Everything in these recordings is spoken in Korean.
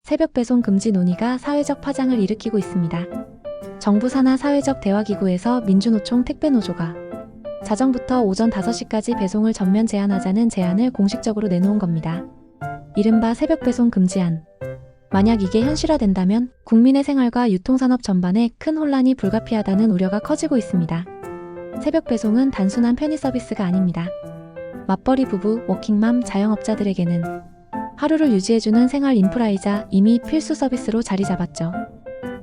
새벽 배송 금지 논의가 사회적 파장을 일으키고 있습니다. 정부 산하 사회적 대화기구에서 민주노총 택배노조가 자정부터 오전 5시까지 배송을 전면 제한하자는 제안을 공식적으로 내놓은 겁니다. 이른바 새벽 배송 금지안. 만약 이게 현실화된다면 국민의 생활과 유통산업 전반에 큰 혼란이 불가피하다는 우려가 커지고 있습니다. 새벽 배송은 단순한 편의 서비스가 아닙니다. 맞벌이 부부, 워킹맘, 자영업자들에게는 하루를 유지해주는 생활 인프라이자 이미 필수 서비스로 자리 잡았죠.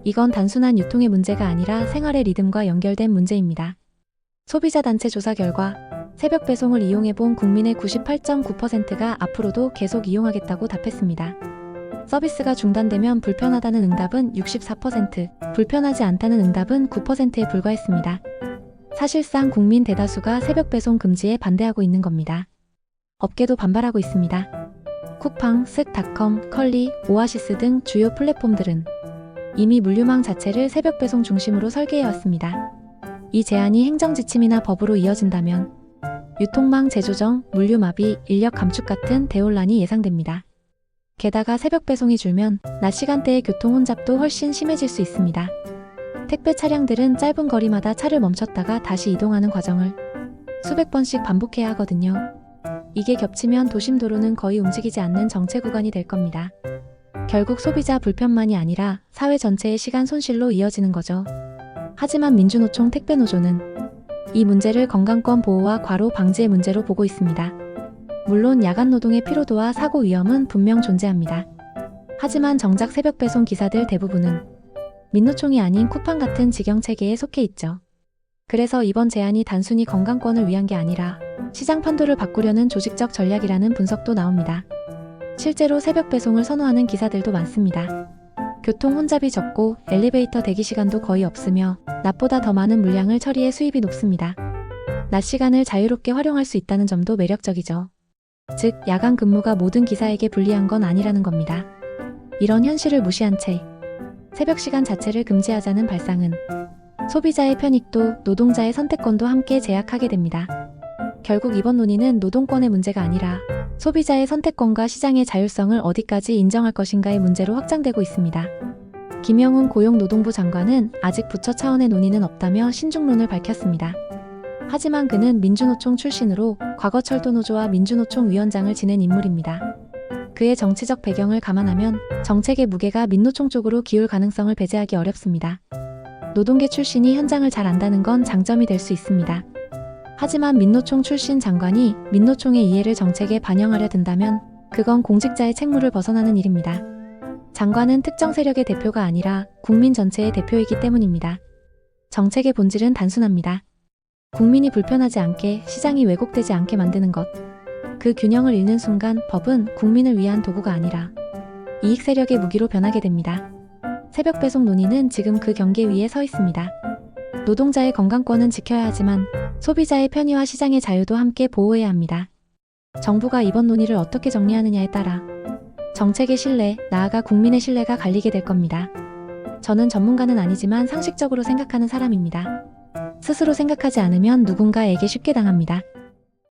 이건 단순한 유통의 문제가 아니라 생활의 리듬과 연결된 문제입니다. 소비자단체 조사 결과 새벽 배송을 이용해본 국민의 98.9%가 앞으로도 계속 이용하겠다고 답했습니다. 서비스가 중단되면 불편하다는 응답은 64%, 불편하지 않다는 응답은 9%에 불과했습니다. 사실상 국민 대다수가 새벽 배송 금지에 반대하고 있는 겁니다. 업계도 반발하고 있습니다. 쿠팡, 쓱닷컴, 컬리, 오아시스 등 주요 플랫폼들은 이미 물류망 자체를 새벽 배송 중심으로 설계해왔습니다. 이 제안이 행정지침이나 법으로 이어진다면 유통망 재조정, 물류 마비, 인력 감축 같은 대혼란이 예상됩니다. 게다가 새벽 배송이 줄면 낮 시간대의 교통 혼잡도 훨씬 심해질 수 있습니다. 택배 차량들은 짧은 거리마다 차를 멈췄다가 다시 이동하는 과정을 수백 번씩 반복해야 하거든요. 이게 겹치면 도심 도로는 거의 움직이지 않는 정체 구간이 될 겁니다. 결국 소비자 불편만이 아니라 사회 전체의 시간 손실로 이어지는 거죠. 하지만 민주노총 택배노조는 이 문제를 건강권 보호와 과로 방지의 문제로 보고 있습니다. 물론 야간 노동의 피로도와 사고 위험은 분명 존재합니다. 하지만 정작 새벽 배송 기사들 대부분은 민노총이 아닌 쿠팡 같은 직영체계에 속해 있죠. 그래서 이번 제안이 단순히 건강권을 위한 게 아니라 시장 판도를 바꾸려는 조직적 전략이라는 분석도 나옵니다. 실제로 새벽 배송을 선호하는 기사들도 많습니다. 교통 혼잡이 적고 엘리베이터 대기 시간도 거의 없으며 낮보다 더 많은 물량을 처리해 수입이 높습니다. 낮 시간을 자유롭게 활용할 수 있다는 점도 매력적이죠. 즉, 야간 근무가 모든 기사에게 불리한 건 아니라는 겁니다. 이런 현실을 무시한 채 새벽 시간 자체를 금지하자는 발상은 소비자의 편익도 노동자의 선택권도 함께 제약하게 됩니다. 결국 이번 논의는 노동권의 문제가 아니라 소비자의 선택권과 시장의 자율성을 어디까지 인정할 것인가의 문제로 확장되고 있습니다. 김영훈 고용노동부 장관은 아직 부처 차원의 논의는 없다며 신중론을 밝혔습니다. 하지만 그는 민주노총 출신으로 과거 철도노조와 민주노총 위원장을 지낸 인물입니다. 그의 정치적 배경을 감안하면 정책의 무게가 민노총 쪽으로 기울 가능성을 배제하기 어렵습니다. 노동계 출신이 현장을 잘 안다는 건 장점이 될 수 있습니다. 하지만 민노총 출신 장관이 민노총의 이해를 정책에 반영하려 든다면 그건 공직자의 책무를 벗어나는 일입니다. 장관은 특정 세력의 대표가 아니라 국민 전체의 대표이기 때문입니다. 정책의 본질은 단순합니다. 국민이 불편하지 않게, 시장이 왜곡되지 않게 만드는 것. 그 균형을 잃는 순간 법은 국민을 위한 도구가 아니라 이익 세력의 무기로 변하게 됩니다. 새벽 배송 논의는 지금 그 경계 위에 서 있습니다. 노동자의 건강권은 지켜야 하지만 소비자의 편의와 시장의 자유도 함께 보호해야 합니다. 정부가 이번 논의를 어떻게 정리하느냐에 따라 정책의 신뢰, 나아가 국민의 신뢰가 갈리게 될 겁니다. 저는 전문가는 아니지만 상식적으로 생각하는 사람입니다. 스스로 생각하지 않으면 누군가에게 쉽게 당합니다.